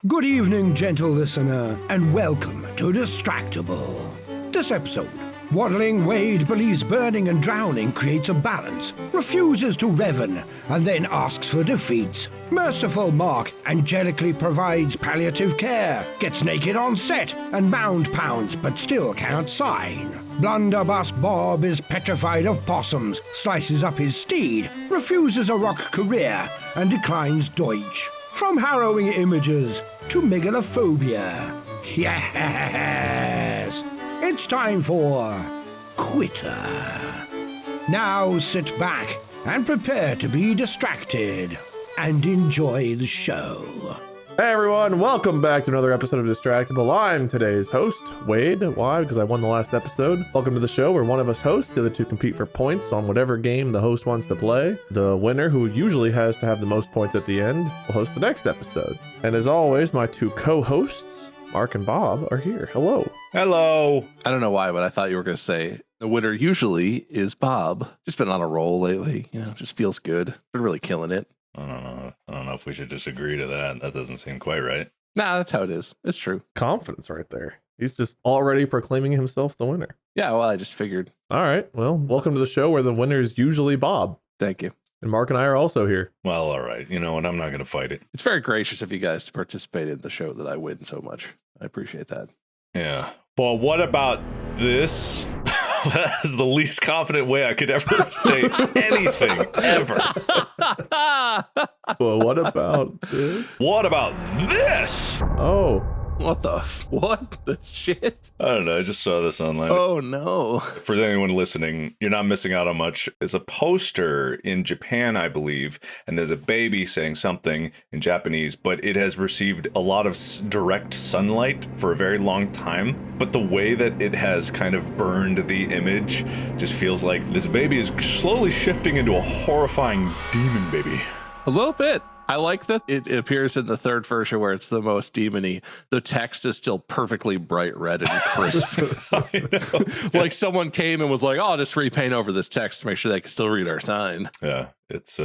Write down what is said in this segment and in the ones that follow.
Good evening, gentle listener, and welcome to Distractible. This episode, waddling Wade believes burning and drowning creates a balance, refuses to reven, and then asks for defeat. Merciful Mark angelically provides palliative care, gets naked on set, and mound pounds but still cannot sign. Blunderbuss Bob is petrified of possums, slices up his steed, refuses a rock career, and declines Deutsch. From harrowing images to megalophobia. Yes! It's time for Quitter. Now sit back and prepare to be distracted and enjoy the show. Hey everyone, welcome back to another episode of Distractible. I'm today's host, Wade. Why? Because I won the last episode. Welcome to the show where one of us hosts, the other two compete for points on whatever game the host wants to play. The winner, who usually has to have the most points at the end, will host the next episode. And as always, my two co-hosts, Mark and Bob, are here. Hello. Hello. I don't know why, but I thought you were going to say the winner usually is Bob. Just been on a roll lately. Just feels good. Been really killing it. I don't know if we should just agree to that. That doesn't seem quite right. Nah, that's how it is. It's true. Confidence right there. He's just already proclaiming himself the winner. Yeah, well, I just figured. All right. Well, welcome to the show where the winner is usually Bob. Thank you. And Mark and I are also here. Well, all right. You know what? I'm not going to fight it. It's very gracious of you guys to participate in the show that I win so much. I appreciate that. Yeah. But what about this? That is the least confident way I could ever say anything, ever. Well, what about this? What about this? Oh. What the shit? I don't know. I just saw this online. Oh, no. For anyone listening, you're not missing out on much. It's a poster in Japan, I believe, and there's a baby saying something in Japanese, but it has received a lot of direct sunlight for a very long time. But the way that it has kind of burned the image just feels like this baby is slowly shifting into a horrifying demon baby. A little bit. I like that it appears in the third version where it's the most demony. The text is still perfectly bright red and crisp. Like someone came and was like, "Oh, I'll just repaint over this text to make sure they can still read our sign." Yeah, it's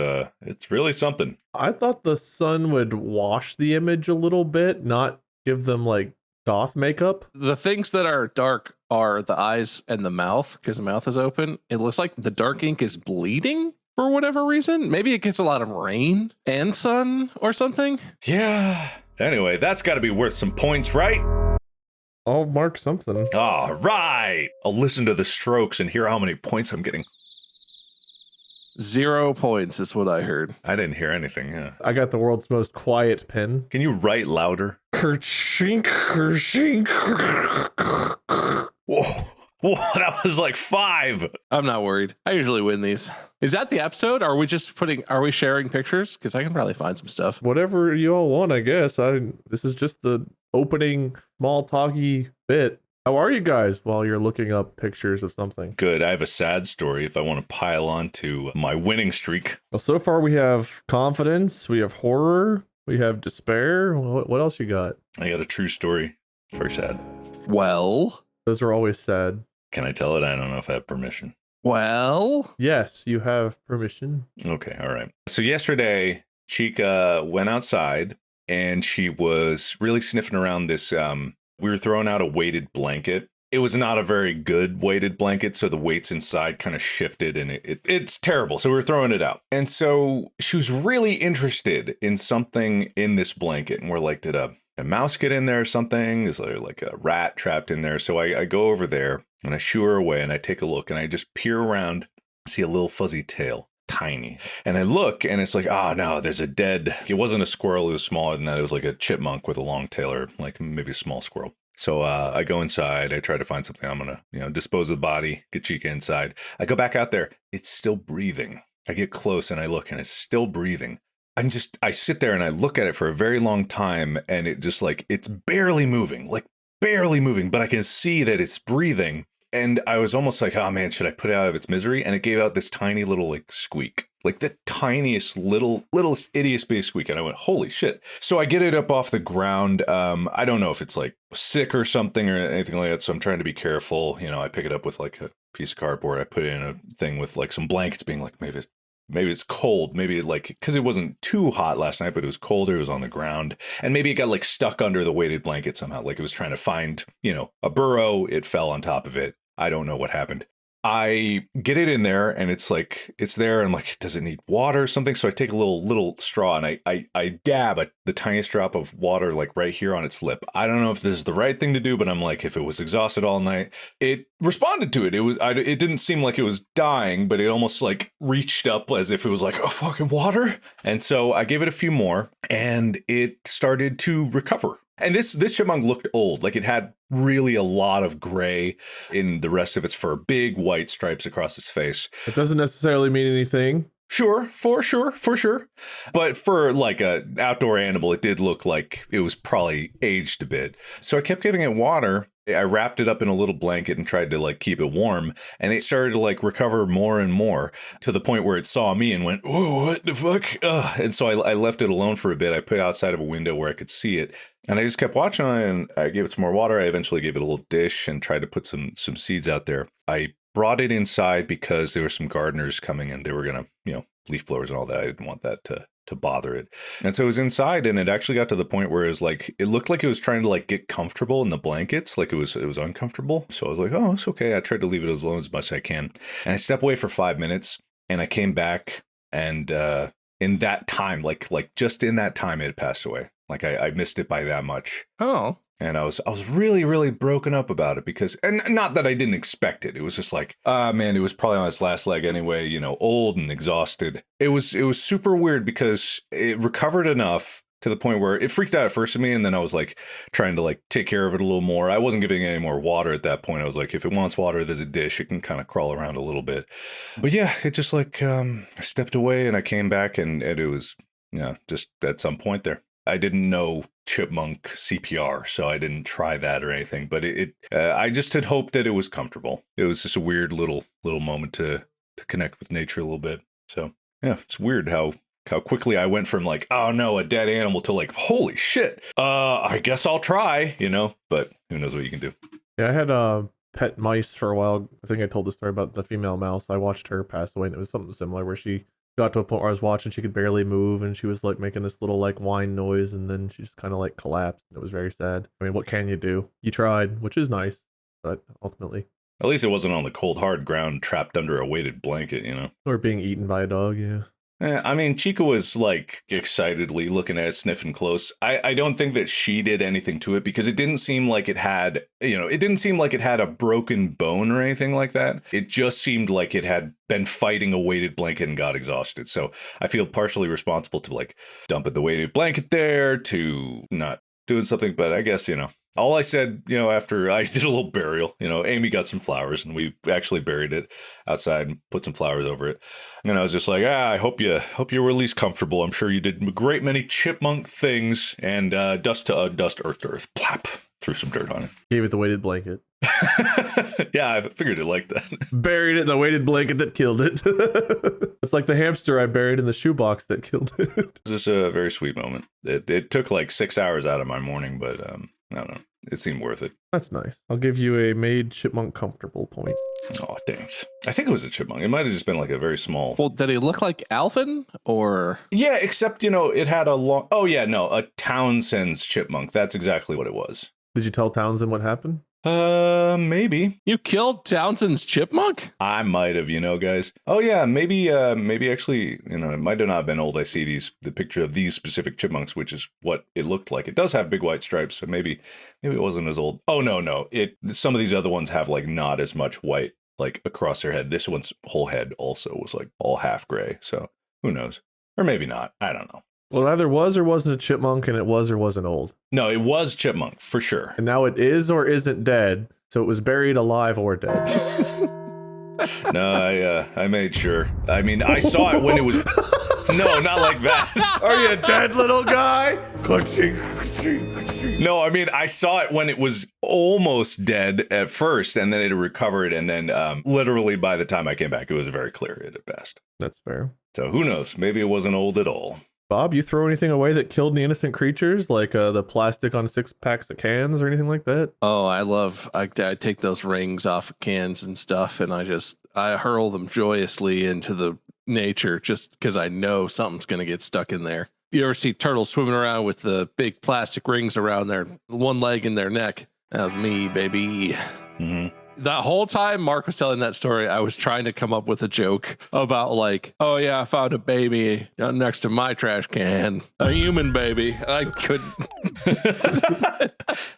really something. I thought the sun would wash the image a little bit, not give them like goth makeup. The things that are dark are the eyes and the mouth, because the mouth is open. It looks like the dark ink is bleeding. For whatever reason, maybe it gets a lot of rain and sun or something. Yeah. Anyway, that's got to be worth some points, right? I'll mark something. All right. I'll listen to the strokes and hear how many points I'm getting. 0 points is what I heard. I didn't hear anything. Yeah. I got the world's most quiet pen. Can you write louder? Kerchink, kerchink. Whoa. Whoa, that was like 5. I'm not worried. I usually win these. Is that the episode? Are we sharing pictures? Because I can probably find some stuff. Whatever you all want, I guess. This is just the opening small talky bit. How are you guys while you're looking up pictures of something? Good. I have a sad story if I want to pile on to my winning streak. Well, so far we have confidence, we have horror, we have despair. What else you got? I got a true story. Very sad. Well. Those are always sad. Can I tell it? I don't know if I have permission. Well. Yes, you have permission. Okay, all right. So yesterday, Chica went outside and she was really sniffing around this. We were throwing out a weighted blanket. It was not a very good weighted blanket, so the weights inside kind of shifted and it's terrible. So we were throwing it out. And so she was really interested in something in this blanket. And we're like, did a mouse get in there or something? Is there like a rat trapped in there? So I go over there and I shoo her away and I take a look and I just peer around, see a little fuzzy tail, tiny. And I look and it's like, oh no, there's a dead, it wasn't a squirrel, it was smaller than that. It was like a chipmunk with a long tail or like maybe a small squirrel. So I go inside, I try to find something. I'm going to, dispose of the body, get Chica inside. I go back out there. It's still breathing. I get close and I look and it's still breathing. I sit there and I look at it for a very long time and it just like, it's barely moving, but I can see that it's breathing. And I was almost like, oh man, should I put it out of its misery? And it gave out this tiny little like squeak, like the tiniest littlest ittiest bitty squeak. And I went, holy shit. So I get it up off the ground. I don't know if it's like sick or something or anything like that. So I'm trying to be careful. I pick it up with like a piece of cardboard. I put it in a thing with like some blankets being like, maybe it's maybe it's cold. Maybe like, because it wasn't too hot last night, but it was colder. It was on the ground. And maybe it got like stuck under the weighted blanket somehow. Like it was trying to find, a burrow. It fell on top of it. I don't know what happened. I get it in there and it's there. And I'm like, does it need water or something? So I take a little straw and I dab the tiniest drop of water like right here on its lip. I don't know if this is the right thing to do, but I'm like, if it was exhausted all night, it responded to it. It didn't seem like it was dying, but it almost like reached up as if it was like, oh, fucking water. And so I gave it a few more and it started to recover. And this chipmunk looked old, like it had really a lot of gray in the rest of its fur, big white stripes across its face. It doesn't necessarily mean anything. Sure, for sure. But for like an outdoor animal, it did look like it was probably aged a bit. So I kept giving it water. I wrapped it up in a little blanket and tried to like keep it warm. And it started to like recover more and more to the point where it saw me and went, whoa, what the fuck? And so I left it alone for a bit. I put it outside of a window where I could see it. And I just kept watching it and I gave it some more water. I eventually gave it a little dish and tried to put some seeds out there. I brought it inside because there were some gardeners coming and they were going to, leaf blowers and all that. I didn't want that to bother it. And so it was inside and it actually got to the point where it was like, it looked like it was trying to like get comfortable in the blankets. Like it was uncomfortable. So I was like, oh, it's okay. I tried to leave it alone as much as I can. And I stepped away for 5 minutes and I came back and in that time, like just in that time, it had passed away. Like I missed it by that much. Oh. And I was really, really broken up about it because, and not that I didn't expect it. It was just like, man, it was probably on its last leg anyway, old and exhausted. It was super weird because it recovered enough to the point where it freaked out at first at me. And then I was like trying to like take care of it a little more. I wasn't giving it any more water at that point. I was like, if it wants water, there's a dish. It can kind of crawl around a little bit. But yeah, it just like, I stepped away and I came back and it was, just at some point there. I didn't know chipmunk CPR, so I didn't try that or anything. But I just had hoped that it was comfortable. It was just a weird little moment to connect with nature a little bit. So yeah, it's weird how quickly I went from like, oh no, a dead animal to like, holy shit. I guess I'll try, But who knows what you can do. Yeah, I had pet mice for a while. I think I told the story about the female mouse. I watched her pass away, and it was something similar where she got to a point where I was watching, she could barely move and she was like making this little like whine noise and then she just kind of like collapsed. It was very sad. I mean, what can you do? You tried, which is nice, but ultimately. At least it wasn't on the cold, hard ground trapped under a weighted blanket, Or being eaten by a dog, yeah. I mean, Chica was like excitedly looking at it, sniffing close. I don't think that she did anything to it because it didn't seem like it had, it didn't seem like it had a broken bone or anything like that. It just seemed like it had been fighting a weighted blanket and got exhausted. So I feel partially responsible to like dumping the weighted blanket there, to not doing something. But I guess, all I said, after I did a little burial, Amy got some flowers and we actually buried it outside and put some flowers over it. And I was just like, I hope you were at least comfortable. I'm sure you did a great many chipmunk things, and dust to dust, earth to earth, plap, threw some dirt on it. Gave it the weighted blanket. Yeah, I figured it like that. Buried it in the weighted blanket that killed it. It's like the hamster I buried in the shoebox that killed it. It was just a very sweet moment. It took like 6 hours out of my morning, but I don't know. It seemed worth it. That's nice. I'll give you a made chipmunk comfortable point. Oh, thanks. I think it was a chipmunk. It might have just been like a very small. Well, did he look like Alvin or? Yeah, except, it had a long. Oh, yeah, no, a Townsend's chipmunk. That's exactly what it was. Did you tell Townsend what happened? Maybe. You killed Townsend's chipmunk? I might have, guys. Oh yeah, maybe actually, it might have not been old. I see the picture of these specific chipmunks, which is what it looked like. It does have big white stripes, so maybe it wasn't as old. Oh no. Some of these other ones have like not as much white like across their head. This one's whole head also was like all half gray. So who knows? Or maybe not. I don't know. Well, it either was or wasn't a chipmunk, and it was or wasn't old. No, it was chipmunk, for sure. And now it is or isn't dead, so it was buried alive or dead. No, I made sure. I mean, I saw it when it was... No, not like that. Are you dead, little guy? No, I mean, I saw it when it was almost dead at first, and then it recovered, and then literally by the time I came back, it was very clear it had passed. That's fair. So who knows? Maybe it wasn't old at all. Bob, you throw anything away that killed any innocent creatures, like the plastic on 6 packs of cans or anything like that? Oh, I take those rings off of cans and stuff, and I hurl them joyously into the nature just because I know something's going to get stuck in there. You ever see turtles swimming around with the big plastic rings around their one leg in their neck? That was me, baby. Mm-hmm. That whole time Mark was telling that story, I was trying to come up with a joke about like, oh yeah, I found a baby next to my trash can, a human baby. I couldn't.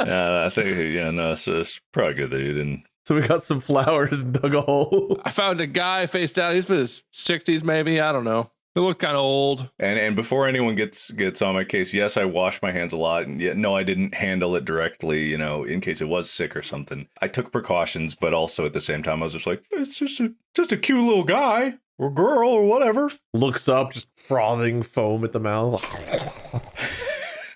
I think, no, it's probably good that you didn't. So we got some flowers and dug a hole. I found a guy face down. He's been in his 60s, maybe. I don't know. It looked kind of old. And before anyone gets on my case, yes, I wash my hands a lot, and yet no, I didn't handle it directly, in case it was sick or something. I took precautions, but also at the same time, I was just like, it's just a cute little guy or girl or whatever. Looks up, just frothing foam at the mouth.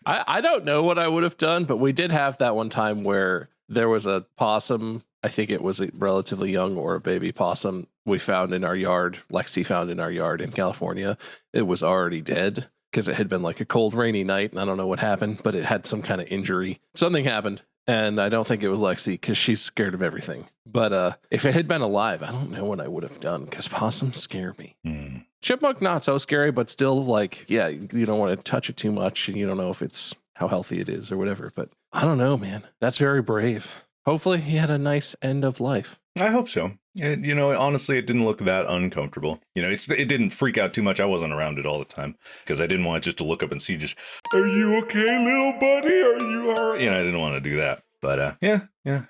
I don't know what I would have done, but we did have that one time where there was a possum. I think it was a relatively young or a baby possum we found in our yard. Lexi found in our yard in California. It was already dead because it had been like a cold, rainy night. And I don't know what happened, but it had some kind of injury. Something happened. And I don't think it was Lexi because she's scared of everything. But if it had been alive, I don't know what I would have done because possums scare me. Mm. Chipmunk, not so scary, but still like, yeah, you don't want to touch it too much. And you don't know if it's how healthy it is or whatever. But I don't know, man. That's very brave. Hopefully he had a nice end of life. I hope so. Honestly, it didn't look that uncomfortable. It didn't freak out too much. I wasn't around it all the time because I didn't want just to look up and see just, are you okay, little buddy? Are you all right? I didn't want to do that. But yeah,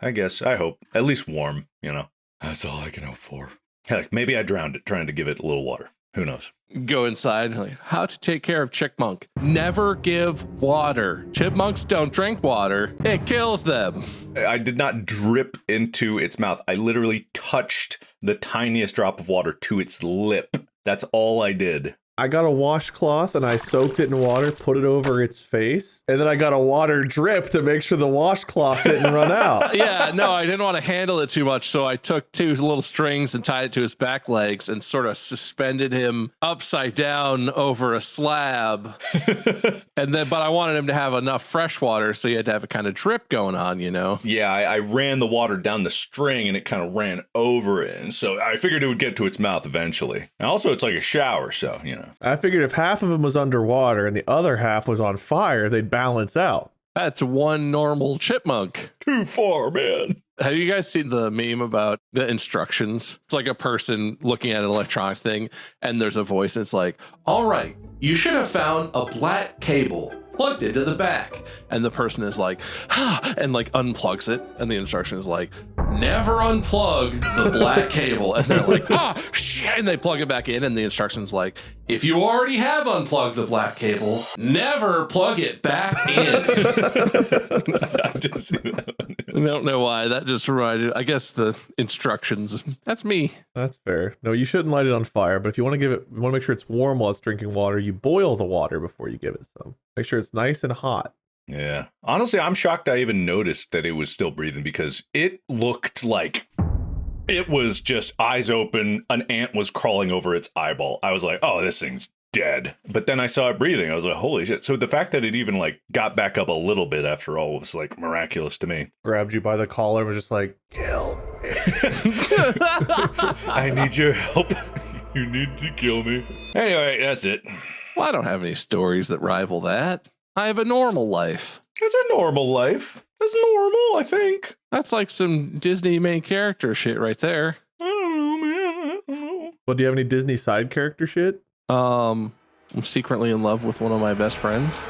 I guess. I hope. At least warm, That's all I can hope for. Heck, maybe I drowned it trying to give it a little water. Who knows? Go inside. Like, how to take care of chipmunk. Never give water. Chipmunks don't drink water. It kills them. I did not drip into its mouth. I literally touched the tiniest drop of water to its lip. That's all I did. I got a washcloth and I soaked it in water, put it over its face, and then I got a water drip to make sure the washcloth didn't run out. Yeah, no, I didn't want to handle it too much, so I took two little strings and tied it to his back legs and sort of suspended him upside down over a slab. But I wanted him to have enough fresh water, so you had to have a kind of drip going on, Yeah, I ran the water down the string and it kind of ran over it, and so I figured it would get to its mouth eventually. And also, it's like a shower, so I figured if half of him was underwater and the other half was on fire, they'd balance out. That's one normal chipmunk. Too far, man. Have you guys seen the meme about the instructions? It's like a person looking at an electronic thing and there's a voice. It's like, all right, you should have found a black cable plugged into the back. And the person is like, and like unplugs it. And the instruction is like, never unplug the black cable. And they're like, shit. And they plug it back in. And the instruction's like, if you already have unplugged the black cable, never plug it back in. I didn't see that one. I don't know why. That just reminded, I guess the instructions. That's me. That's fair. No, you shouldn't light it on fire, but if you want to make sure it's warm while it's drinking water, you boil the water before you give it some. Make sure it's nice and hot. Yeah. Honestly, I'm shocked I even noticed that it was still breathing because it looked like it was just eyes open. An ant was crawling over its eyeball. I was like, oh, this thing's dead. But then I saw it breathing. I was like, holy shit. So the fact that it even got back up a little bit after all was miraculous to me. Grabbed you by the collar and was just like, kill me. I need your help. You need to kill me. Anyway, that's it. Well, I don't have any stories that rival that. I have a normal life. It's a normal life. That's normal, I think. That's like some Disney main character shit right there. I don't know, man. I don't know. Well, do you have any Disney side character shit? I'm secretly in love with one of my best friends.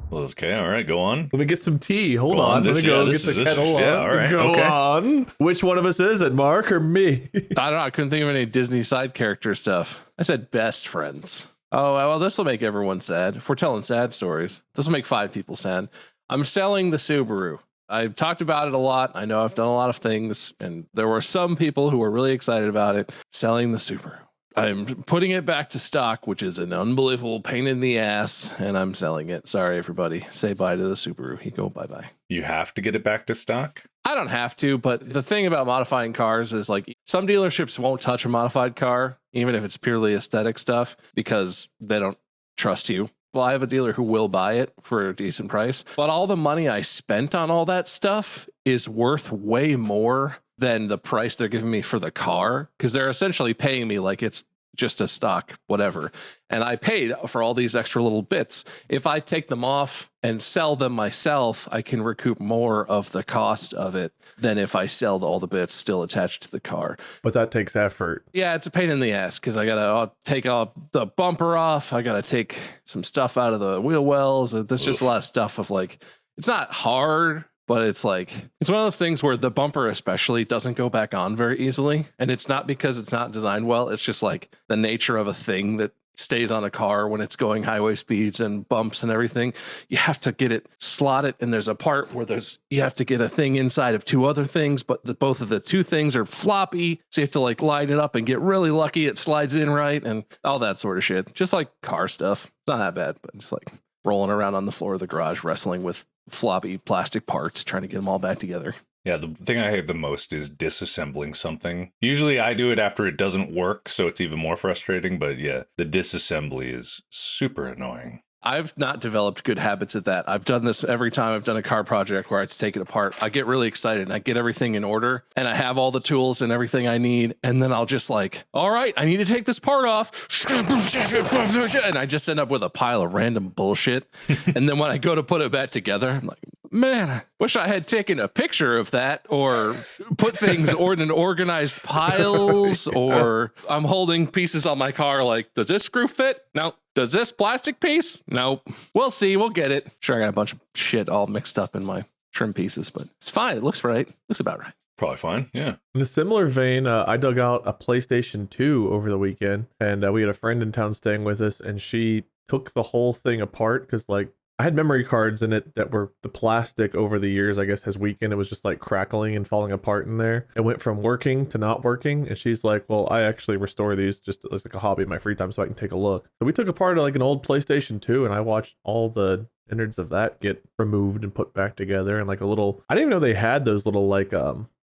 Well, okay, all right, go on. Let me get some tea. Hold on. Let me go get the kettle on. Yeah, all right. Go on. Which one of us is it, Mark or me? I don't know. I couldn't think of any Disney side character stuff. I said best friends. Oh, well, this will make everyone sad. If we're telling sad stories, this will make 5 people sad. I'm selling the Subaru. I've talked about it a lot. I know I've done a lot of things, and there were some people who were really excited about it. Selling the Subaru. I'm putting it back to stock, which is an unbelievable pain in the ass, and I'm selling it. Sorry, everybody. Say bye to the Subaru. You go bye-bye. You have to get it back to stock? I don't have to, but the thing about modifying cars is some dealerships won't touch a modified car, even if it's purely aesthetic stuff, because they don't trust you. Well, I have a dealer who will buy it for a decent price, but all the money I spent on all that stuff is worth way more than the price they're giving me for the car, because they're essentially paying me like it's just a stock whatever, and I paid for all these extra little bits. If I take them off and sell them myself, I can recoup more of the cost of it than if I sell all the bits still attached to the car. But that takes effort. Yeah, it's a pain in the ass, because I gotta take all the bumper off, I gotta take some stuff out of the wheel wells. There's just a lot of stuff of like, it's not hard, but it's like, it's one of those things where the bumper especially doesn't go back on very easily. And it's not because it's not designed well. It's just like the nature of a thing that stays on a car when it's going highway speeds and bumps and everything. You have to get it slotted. And there's a part where you have to get a thing inside of two other things, but both of the two things are floppy. So you have to like line it up and get really lucky it slides in right and all that sort of shit. Just like car stuff. Not that bad, but just like rolling around on the floor of the garage, wrestling with floppy plastic parts, trying to get them all back together. Yeah, the thing I hate the most is disassembling something. Usually I do it after it doesn't work, so it's even more frustrating. But yeah, the disassembly is super annoying. I've not developed good habits at that. I've done this every time I've done a car project where I have to take it apart. I get really excited and I get everything in order and I have all the tools and everything I need. And then I'll just like, all right, I need to take this part off. And I just end up with a pile of random bullshit. And then when I go to put it back together, I'm like, man, I wish I had taken a picture of that or put things in organized piles, or I'm holding pieces on my car like, does this screw fit? No. Does this plastic piece? Nope. We'll see. We'll get it. Sure, I got a bunch of shit all mixed up in my trim pieces, but it's fine. It looks right. Looks about right. Probably fine. Yeah. In a similar vein, I dug out a PlayStation 2 over the weekend, and we had a friend in town staying with us, and she took the whole thing apart because like I had memory cards in it that were the plastic over the years, I guess, has weakened. It was just like crackling and falling apart in there. It went from working to not working. And she's like, well, I actually restore these just as like a hobby in my free time so I can take a look. So we took apart like an old PlayStation 2 and I watched all the innards of that get removed and put back together. And like a little, I didn't even know they had those little like,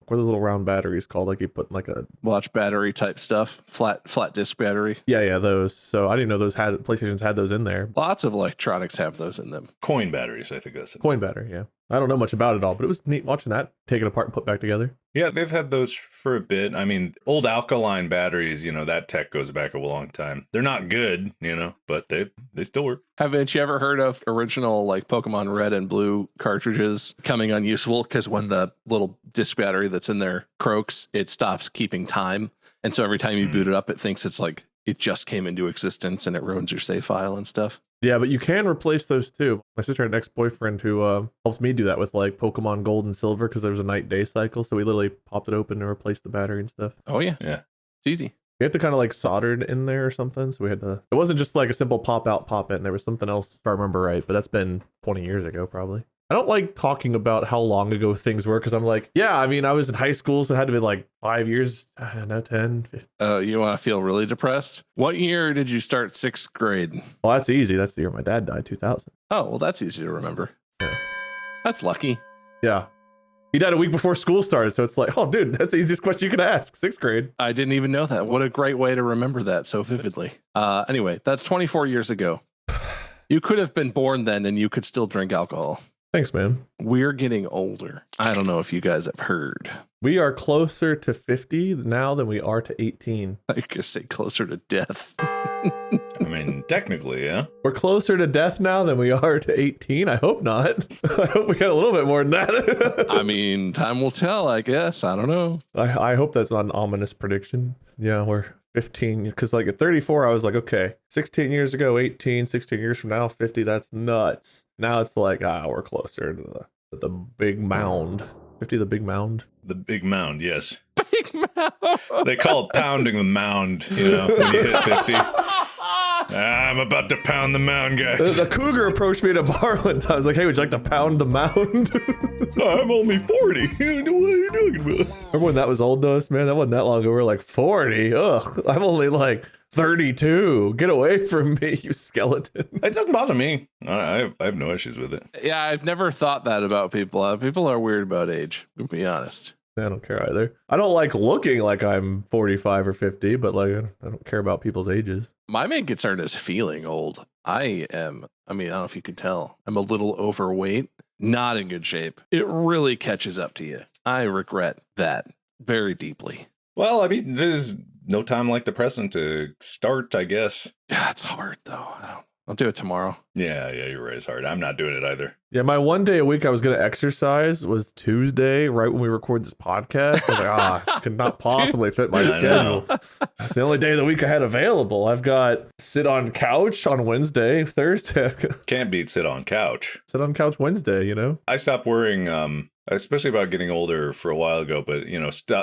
what are those little round batteries called? Like you put like a watch battery type stuff, flat disc battery. Yeah, those. So I didn't know those PlayStations had those in there. Lots of electronics have those in them. Coin batteries, I think that's it. Coin battery, yeah. I don't know much about it all, but it was neat watching that take it apart and put back together. Yeah, they've had those for a bit. I mean, old alkaline batteries, that tech goes back a long time. They're not good, but they still work. Haven't you ever heard of original like Pokemon Red and Blue cartridges coming unusable because when the little disc battery that's in there croaks, it stops keeping time. And so every time you boot it up, it thinks it's like it just came into existence and it ruins your save file and stuff. Yeah, but you can replace those too. My sister had an ex-boyfriend who helped me do that with like Pokemon Gold and Silver because there was a night-day cycle. So we literally popped it open and replaced the battery and stuff. Oh, yeah. Yeah. It's easy. We had to kind of like solder it in there or something. So we had to, it wasn't just like a simple pop out, pop in. There was something else, if I remember right. But that's been 20 years ago, probably. I don't like talking about how long ago things were because I'm like, yeah, I mean, I was in high school, so it had to be like 5 years, no, 10. 15. You want to feel really depressed? What year did you start 6th grade? Well, that's easy. That's the year my dad died, 2000. Oh, well, that's easy to remember. Yeah. That's lucky. Yeah. He died a week before school started, so it's like, oh, dude, that's the easiest question you could ask. 6th grade. I didn't even know that. What a great way to remember that so vividly. Anyway, that's 24 years ago. You could have been born then and you could still drink alcohol. Thanks, man. We're getting older. I don't know if you guys have heard. We are closer to 50 now than we are to 18. I could say closer to death. I mean, technically, yeah. We're closer to death now than we are to 18. I hope not. I hope we got a little bit more than that. I mean, time will tell, I guess. I don't know. I hope that's not an ominous prediction. Yeah, we're 15, because like at 34, I was like, okay, 16 years ago, 18, 16 years from now, 50, that's nuts. Now it's like, we're closer to the big mound. 50, the big mound? The big mound, yes. Big mound. They call it pounding the mound, when you hit 50. I'm about to pound the mound, guys. The cougar approached me at a bar one time. I was like, hey, would you like to pound the mound? I'm only 40. What are you talking about? Remember when that was old to us, man? That wasn't that long ago. We were like, 40? Ugh, I'm only like 32. Get away from me, you skeleton. It doesn't bother me. I have no issues with it. Yeah, I've never thought that about people. People are weird about age, to be honest. I don't care either. I don't like looking like I'm 45 or 50, but like I don't care about people's ages. My main concern is feeling old. I don't know if you can tell. I'm a little overweight, not in good shape. It really catches up to you. I regret that very deeply. Well, I mean, there's no time like the present to start, I guess. Yeah, it's hard though. I'll do it tomorrow. Yeah, you're right. It's hard. I'm not doing it either. Yeah, my one day a week I was going to exercise was Tuesday, right when we record this podcast. I was like, I could not possibly fit my schedule. It's the only day of the week I had available. I've got sit on couch on Wednesday, Thursday. Can't beat sit on couch. Sit on couch Wednesday, you know? I stopped worrying, especially about getting older for a while ago, but,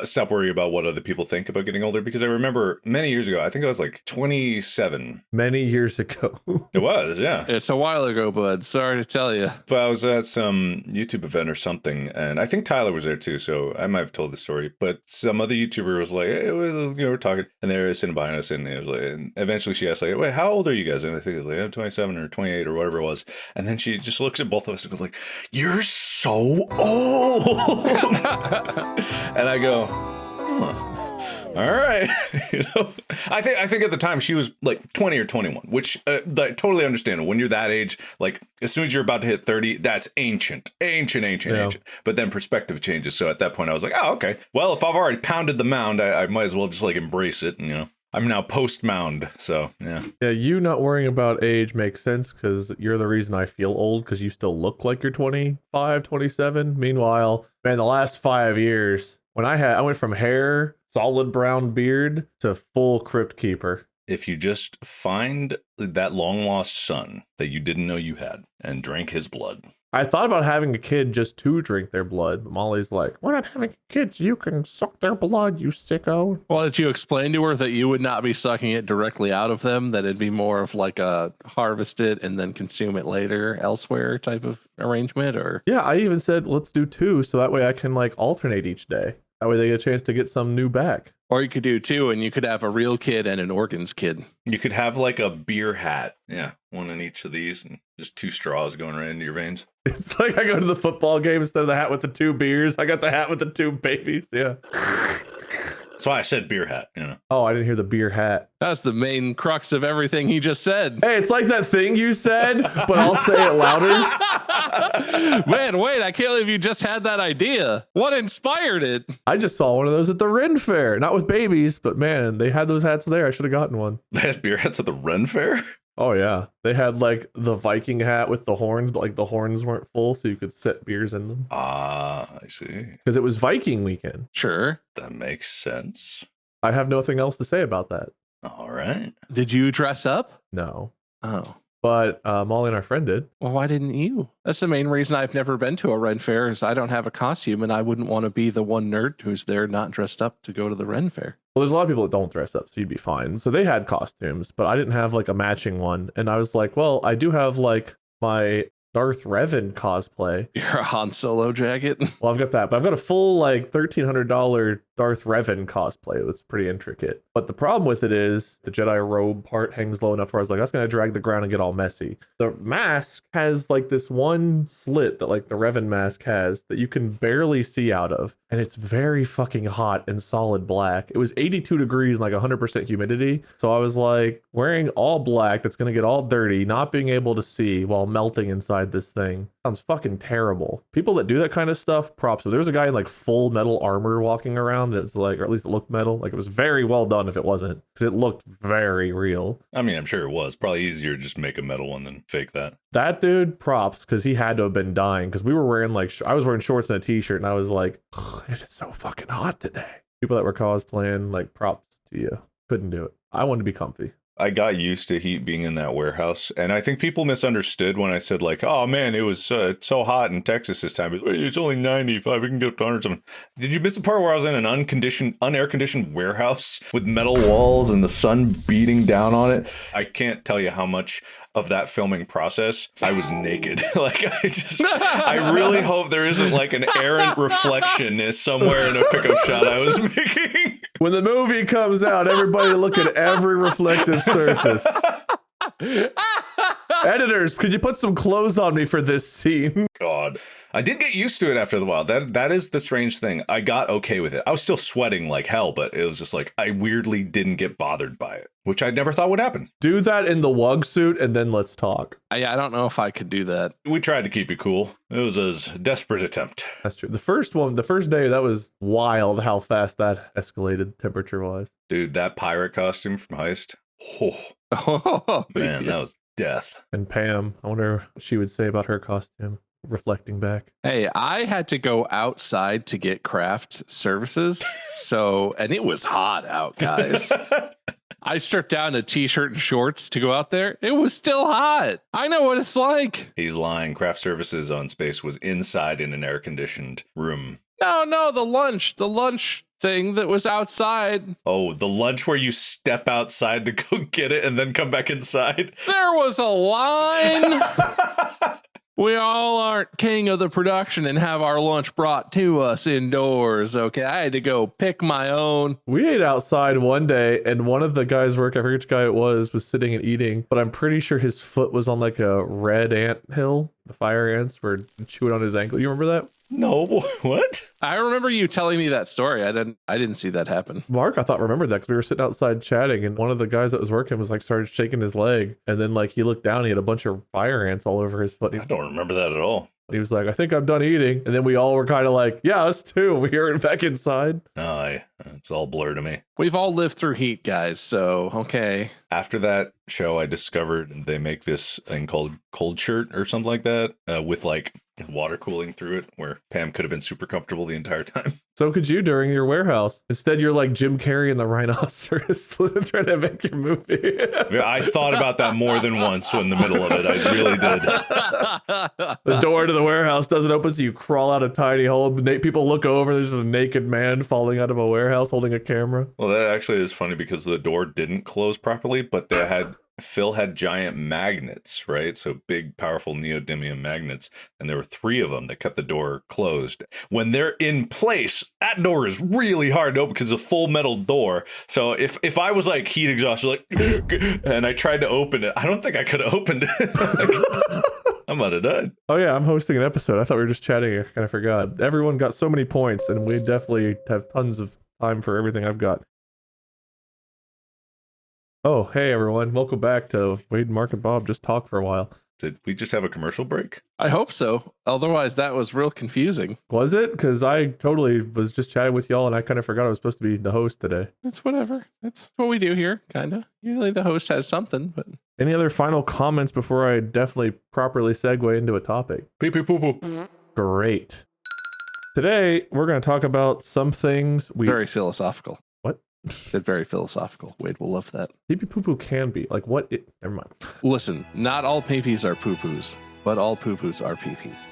stop worrying about what other people think about getting older, because I remember many years ago, I think I was like 27. Many years ago. It was, yeah. It's a while ago, bud. Sorry to tell you. But I was at some YouTube event or something, and I think Tyler was there too, so I might have told the story. But some other YouTuber was like, hey, we're talking, and they were sitting behind us, and it was like, and eventually she asked, like, wait, how old are you guys? And I think it was like, I'm 27 or 28 or whatever it was. And then she just looks at both of us and goes like, you're so old. And I go, huh. All right. I think at the time she was like 20 or 21, which like, totally understandable. When you're that age, like as soon as you're about to hit 30, that's ancient. But then perspective changes. So at that point I was like, oh, okay. Well, if I've already pounded the mound, I might as well just like embrace it. And, I'm now post mound. So, yeah. Yeah, you not worrying about age makes sense because you're the reason I feel old, because you still look like you're 25, 27. Meanwhile, man, the last 5 years, when I went from hair, solid brown beard to full crypt keeper. If you just find that long lost son that you didn't know you had and drink his blood. I thought about having a kid just to drink their blood, but Molly's like, we're not having kids. You can suck their blood, you sicko. Well, did you explain to her that you would not be sucking it directly out of them, that it'd be more of like a harvest it and then consume it later elsewhere type of arrangement? Or yeah, I even said, let's do 2, so that way I can like alternate each day. That way they get a chance to get some new back. Or you could do 2 and you could have a real kid and an organs kid. You could have like a beer hat. Yeah, one in each of these and just 2 straws going right into your veins. It's like I go to the football game instead of the hat with the 2 beers. I got the hat with the 2 babies. Yeah. That's why I said beer hat, Oh, I didn't hear the beer hat. That's the main crux of everything he just said. Hey, it's like that thing you said, but I'll say it louder. Man, wait, I can't believe you just had that idea. What inspired it? I just saw one of those at the Ren Fair. Not with babies, but man, they had those hats there. I should have gotten one. They had beer hats at the Ren Fair? Oh, yeah. They had like the Viking hat with the horns, but like the horns weren't full, so you could set beers in them. Ah, I see. Because it was Viking weekend. Sure. That makes sense. I have nothing else to say about that. All right. Did you dress up? No. Oh. But Molly and our friend did. Well, why didn't you? That's the main reason I've never been to a Ren Fair, is I don't have a costume and I wouldn't want to be the one nerd who's there not dressed up to go to the Ren Fair. Well, there's a lot of people that don't dress up, so you'd be fine. So they had costumes, but I didn't have like a matching one. And I was like, well, I do have like my Darth Revan cosplay. You're a Han Solo jacket? Well, I've got that, but I've got a full like $1,300 Darth Revan cosplay. It was pretty intricate. But the problem with it is the Jedi robe part hangs low enough where I was like, that's going to drag the ground and get all messy. The mask has like this one slit that like the Revan mask has that you can barely see out of. And it's very fucking hot and solid black. It was 82 degrees and like 100% humidity. So I was like, wearing all black that's going to get all dirty, not being able to see while melting inside this thing. Sounds fucking terrible. People that do that kind of stuff, props. So there was a guy in like full metal armor walking around that's like, or at least it looked metal. Like it was very well done if it wasn't, because it looked very real. I mean, I'm sure it was. Probably easier to just make a metal one than fake that. That dude, props, because he had to have been dying, because we were wearing like, I was wearing shorts and a t-shirt and I was like, it is so fucking hot today. People that were cosplaying, like, props to you. Couldn't do it. I wanted to be comfy. I got used to heat being in that warehouse, and I think people misunderstood when I said like, "Oh man, it was it's so hot in Texas this time. It's only 95. We can get up to 100 something." Did you miss the part where I was in an unair conditioned warehouse with metal walls and the sun beating down on it? I can't tell you how much of that filming process I was naked. Like I really hope there isn't like an errant reflection somewhere in a pickup shot I was making. When the movie comes out, everybody look at every reflective surface. Editors, could you put some clothes on me for this scene? God. God. I did get used to it after a while. That is the strange thing. I got okay with it. I was still sweating like hell, but it was just like I weirdly didn't get bothered by it, which I never thought would happen. Do that in the Wug suit and then let's talk. I don't know if I could do that. We tried to keep it cool. It was a desperate attempt. That's true. The first day, that was wild how fast that escalated temperature-wise. Dude, that pirate costume from Heist. Oh, man, that was death. And Pam, I wonder what she would say about her costume, reflecting back. Hey, I had to go outside to get craft services. And it was hot out, guys. I stripped down a t-shirt and shorts to go out there. It was still hot. I know what it's like. He's lying. Craft services on Space was inside in an air-conditioned room. No, the lunch thing that was outside. Oh, the lunch where you step outside to go get it and then come back inside? There was a line. We all aren't king of the production and have our lunch brought to us indoors, okay? I had to go pick my own. We ate outside one day, and one of the guys work, I forget which guy it was sitting and eating, but I'm pretty sure his foot was on like a red ant hill. The fire ants were chewing on his ankle. You remember that? No, what? I remember you telling me that story. I didn't see that happen. Mark, I thought, remembered that because we were sitting outside chatting, and one of the guys that was working was like started shaking his leg, and then like he looked down, he had a bunch of fire ants all over his foot. I don't remember that at all. He was like, I think I'm done eating. And then we all were kind of like, yeah, us too. We are back inside. No, it's all blur to me. We've all lived through heat, guys. So, okay. After that show, I discovered they make this thing called cold shirt or something like that with like water cooling through it, where Pam could have been super comfortable the entire time. So could you during your warehouse. Instead, you're like Jim Carrey and the Rhinoceros trying to make your movie. I thought about that more than once in the middle of it. I really did. The door to the warehouse doesn't open, so you crawl out a tiny hole. People look over, there's a naked man falling out of a warehouse holding a camera. Well, that actually is funny because the door didn't close properly, but Phil had giant magnets, right? So big, powerful neodymium magnets. And there were 3 of them that kept the door closed. When they're in place, that door is really hard to open because it's a full metal door. So if I was like heat exhausted, like, and I tried to open it, I don't think I could have opened it. I might have died. Oh yeah, I'm hosting an episode. I thought we were just chatting. I kind of forgot. Everyone got so many points, and we definitely have tons of time for everything I've got. Oh, hey everyone. Welcome back to Wade, Mark, and Bob Just Talk for a while. Did we just have a commercial break? I hope so. Otherwise, that was real confusing. Was it? Because I totally was just chatting with y'all, and I kind of forgot I was supposed to be the host today. It's whatever. That's what we do here, kind of. Usually the host has something, but... Any other final comments before I definitely properly segue into a topic? Pee pee poo poo. Great. Today, we're going to talk about some things we... Very philosophical. What? It's very philosophical. Wade will love that. Pee-pee poo-poo can be. Like what? Never mind. Listen, not all pee-pees are poo-poos, but all poo-poos are pee-pees.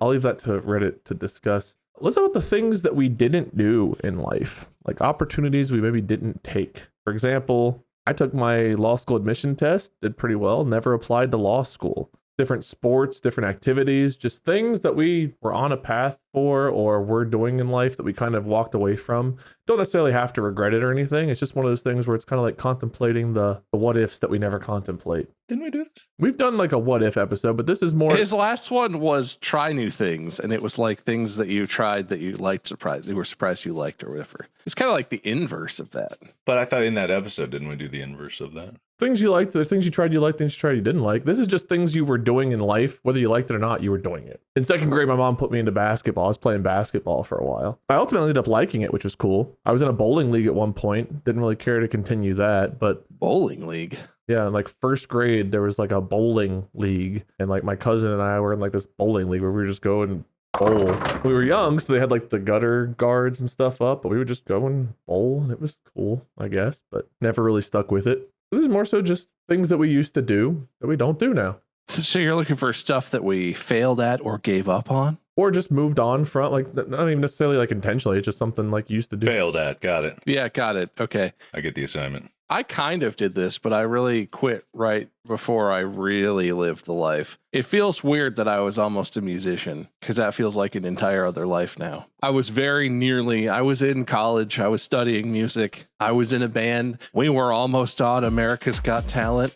I'll leave that to Reddit to discuss. Let's talk about the things that we didn't do in life. Like opportunities we maybe didn't take. For example, I took my law school admission test, did pretty well, never applied to law school. Different sports, different activities, just things that we were on a path for or were doing in life that we kind of walked away from. Don't necessarily have to regret it or anything. It's just one of those things where it's kind of like contemplating the what ifs that we never contemplate. Didn't we do this? We've done like a what if episode, but this is more. His last one was try new things, and it was like things that you tried that you liked, you were surprised you liked or whatever. It's kind of like the inverse of that. But I thought in that episode, didn't we do the inverse of that? Things you liked, the things you tried, you liked, things you tried, you didn't like. This is just things you were doing in life. Whether you liked it or not, you were doing it. In second grade, my mom put me into basketball. I was playing basketball for a while. I ultimately ended up liking it, which was cool. I was in a bowling league at one point. Didn't really care to continue that, but... Bowling league? Yeah, in like first grade, there was like a bowling league. And like my cousin and I were in like this bowling league where we were just going bowl. We were young, so they had like the gutter guards and stuff up, but we would just go and bowl, and it was cool, I guess, but never really stuck with it. This is more so just things that we used to do that we don't do now. So you're looking for stuff that we failed at or gave up on? Or just moved on from, like, not even necessarily like intentionally, it's just something like you used to do. Failed at, got it. Yeah, got it. Okay. I get the assignment. I kind of did this, but I really quit right before I really lived the life. It feels weird that I was almost a musician because that feels like an entire other life now. I was in college. I was studying music. I was in a band. We were almost on America's Got Talent.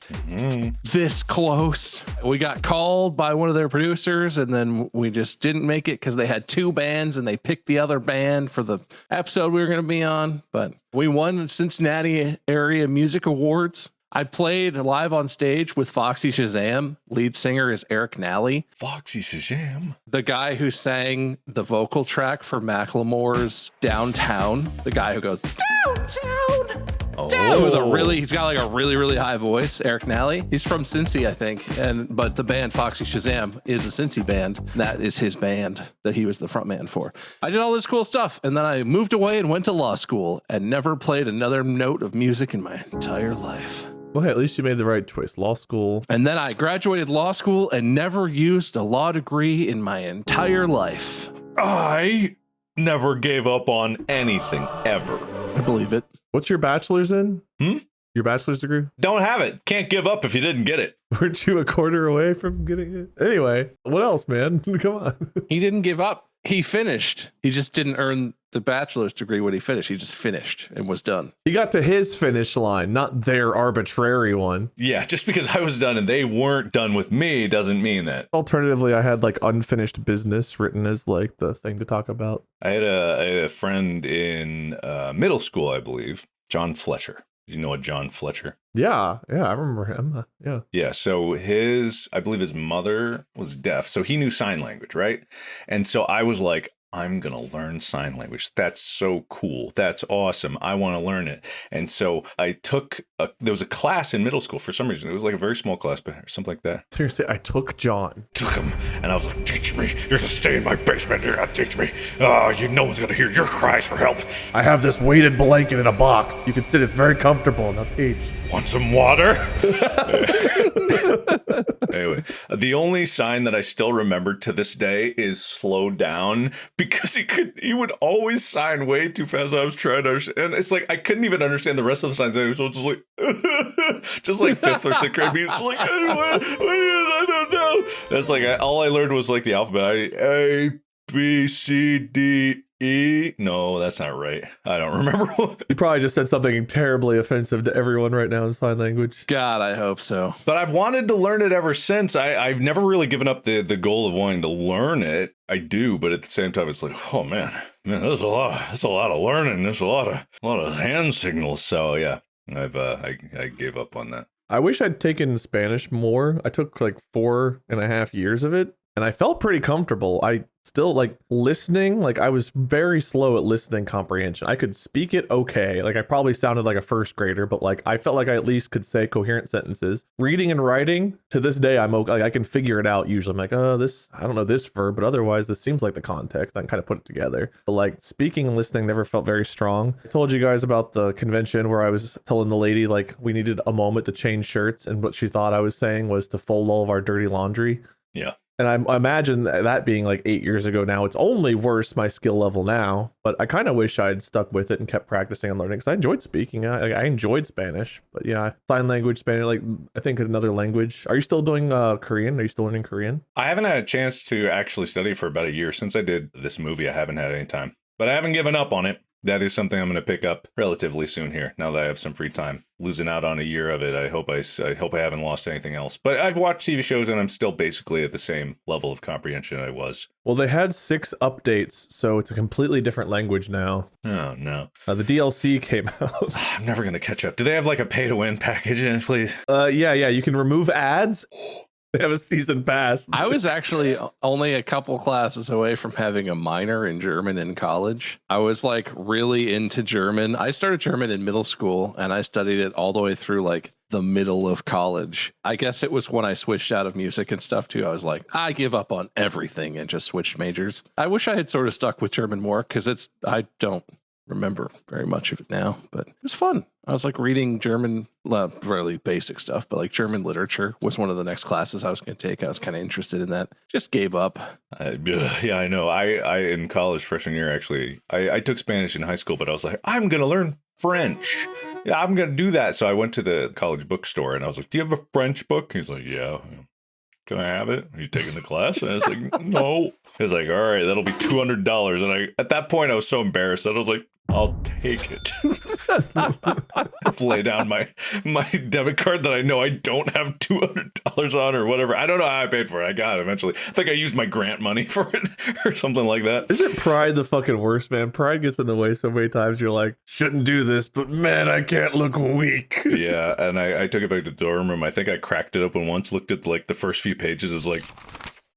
This close. We got called by one of their producers, and then we just didn't make it because they had two bands and they picked the other band for the episode we were going to be on. But we won Cincinnati Area Music Awards. I played live on stage with Foxy Shazam. Lead singer is Eric Nally. Foxy Shazam. The guy who sang the vocal track for Macklemore's Downtown. The guy who goes, Downtown. He's got like a really, really high voice. Eric Nally. He's from Cincy, I think. But the band Foxy Shazam is a Cincy band. That is his band that he was the frontman for. I did all this cool stuff, and then I moved away and went to law school and never played another note of music in my entire life. Well, hey, at least you made the right choice. Law school. And then I graduated law school and never used a law degree in my entire life. I never gave up on anything ever. I believe it. What's your bachelor's in? Your bachelor's degree? Don't have it. Can't give up if you didn't get it. Weren't you a quarter away from getting it? Anyway, what else, man? Come on. He didn't give up. He finished. He just didn't earn the bachelor's degree when he finished. He just finished and was done. He got to his finish line, not their arbitrary one. Yeah, just because I was done and they weren't done with me doesn't mean that. Alternatively, I had like unfinished business written as like the thing to talk about. I had a friend in middle school, I believe, John Fletcher. You know what John Fletcher? Yeah, I remember him. Yeah, so I believe his mother was deaf, so he knew sign language, right? And so I was like, I'm going to learn sign language. That's so cool. That's awesome. I want to learn it. And so I there was a class in middle school for some reason. It was like a very small class, but something like that. Seriously, I took John. Took him. And I was like, teach me. You're to stay in my basement. You're going to teach me. Oh, no one's going to hear your cries for help. I have this weighted blanket in a box. You can sit. It's very comfortable. Now teach. Want some water? Anyway, the only sign that I still remember to this day is slow down, because he would always sign way too fast. I was trying to understand, and it's like I couldn't even understand the rest of the signs. I was just like, just like fifth or sixth grade. He was like, I don't know. It's like all I learned was like the alphabet. A, B, C, D, E. No, that's not right. I don't remember. You probably just said something terribly offensive to everyone right now in sign language. God, I hope so. But I've wanted to learn it ever since. I've never really given up the goal of wanting to learn it. I do, but at the same time, it's like, oh man, there's a lot of learning. There's a lot of hand signals. So yeah, I gave up on that. I wish I'd taken Spanish more. I took like 4.5 years of it, and I felt pretty comfortable. I still like listening. Like I was very slow at listening comprehension. I could speak it okay. Like I probably sounded like a first grader, but like I felt like I at least could say coherent sentences. Reading and writing, to this day, I'm okay. Like I can figure it out usually. I'm like, I don't know this verb, but otherwise this seems like the context. I can kind of put it together. But like speaking and listening never felt very strong. I told you guys about the convention where I was telling the lady like we needed a moment to change shirts, and what she thought I was saying was to fold all of our dirty laundry. Yeah. And I imagine that being like 8 years ago now, it's only worse my skill level now. But I kind of wish I'd stuck with it and kept practicing and learning, because I enjoyed speaking. I enjoyed Spanish. But yeah, sign language, Spanish, like I think another language. Are you still doing Korean? Are you still learning Korean? I haven't had a chance to actually study for about a year. Since I did this movie, I haven't had any time. But I haven't given up on it. That is something I'm going to pick up relatively soon here, now that I have some free time. Losing out on a year of it, I hope I haven't lost anything else. But I've watched TV shows, and I'm still basically at the same level of comprehension I was. Well, they had 6 updates, so it's a completely different language now. Oh, no. The DLC came out. I'm never going to catch up. Do they have like a pay-to-win package in it, please? Yeah. You can remove ads. They have a season pass. I was actually only a couple classes away from having a minor in German in college. I was like really into German. I started German in middle school, and I studied it all the way through like the middle of college. I guess it was when I switched out of music and stuff too. I was like, I give up on everything and just switched majors. I wish I had sort of stuck with German more, because I don't remember very much of it now, but it was fun. I was like reading German, really basic stuff, but like German literature was one of the next classes I was going to take. I was kind of interested in that. Just gave up. Yeah, I know. I in college freshman year, actually, I took Spanish in high school, but I was like, I'm going to learn French. Yeah, I'm going to do that. So I went to the college bookstore and I was like, do you have a French book? He's like, yeah. can I have it? Are you taking the class? And I was like, no. He's like, all right, that'll be $200. And at that point, I was so embarrassed that I was like, I'll take it. Lay down my debit card that I know I don't have $200 on or whatever. I don't know how I paid for it. I got it eventually. I think I used my grant money for it or something like that. Isn't pride the fucking worst, man? Pride gets in the way so many times. You're like, shouldn't do this, but man, I can't look weak. Yeah, and I took it back to the dorm room. I think I cracked it open once, looked at like the first few pages. It was like,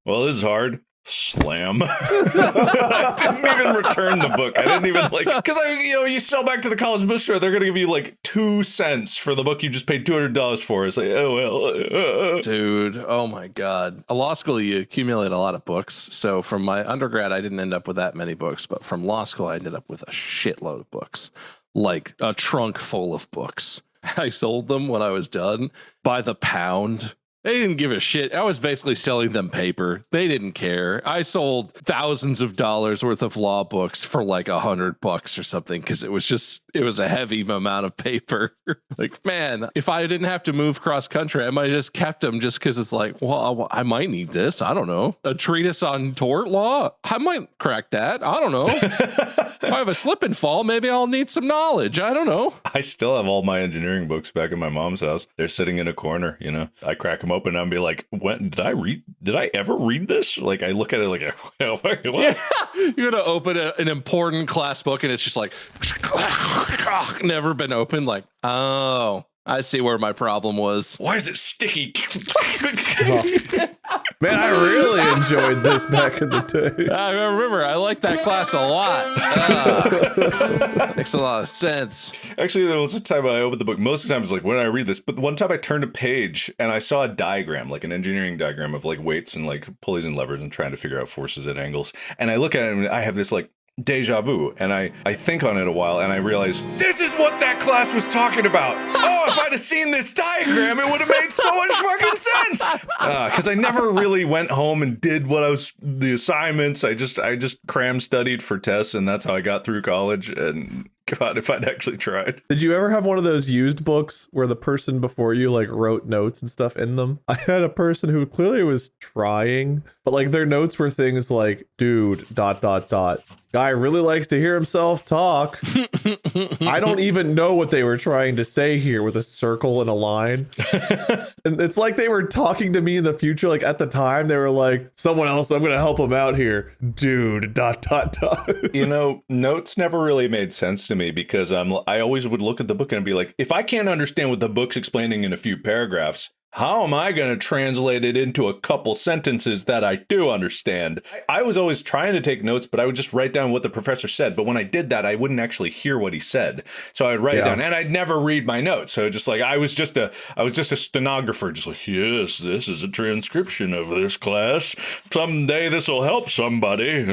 well, this is hard. Slam. I didn't even return the book. I didn't even because you sell back to the college bookstore, they're gonna give you like 2 cents for the book you just paid $200 for. It's like, oh well. Dude, oh my god. At law school, you accumulate a lot of books. So from my undergrad, I didn't end up with that many books, but from law school, I ended up with a shitload of books, like a trunk full of books. I sold them when I was done by the pound. They didn't give a shit. I was basically selling them paper. They didn't care. I sold thousands of dollars worth of law books for like $100 or something because it was a heavy amount of paper. Like, man, if I didn't have to move cross country, I might have just kept them just because it's like, well, I might need this. I don't know. A treatise on tort law. I might crack that. I don't know. If I have a slip and fall, maybe I'll need some knowledge. I don't know. I still have all my engineering books back in my mom's house. They're sitting in a corner, I crack them open and be like, when did I ever read this? Like, I look at it like, what? Yeah. You're gonna open an important class book and it's just like never been opened. Like, oh, I see where my problem was. Why is it sticky? Man, I really enjoyed this back in the day. I remember, I liked that class a lot. Makes a lot of sense. Actually, there was a time I opened the book. Most of the time, it's like, when I read this? But one time I turned a page and I saw a diagram, like an engineering diagram of like weights and like pulleys and levers and trying to figure out forces at angles. And I look at it and I have this like deja vu, and I think on it a while and I realize this is what that class was talking about. Oh, if I'd have seen this diagram, it would have made so much fucking sense. Because I never really went home and did the assignments. I just cram studied for tests, and that's how I got through college. And God, if I'd actually tried. Did you ever have one of those used books where the person before you like wrote notes and stuff in them? I had a person who clearly was trying, but like their notes were things like, dude, ... Guy really likes to hear himself talk. I don't even know what they were trying to say here with a circle and a line. And it's like they were talking to me in the future. Like at the time they were like, someone else, I'm going to help him out here. Dude, ... Notes never really made sense to me because I always would look at the book and be like, if I can't understand what the book's explaining in a few paragraphs, how am I going to translate it into a couple sentences that I do understand? I was always trying to take notes, but I would just write down what the professor said. But when I did that, I wouldn't actually hear what he said. So I'd write it down, and I'd never read my notes. So just like I was just a stenographer, just like, yes, this is a transcription of this class. Someday this will help somebody.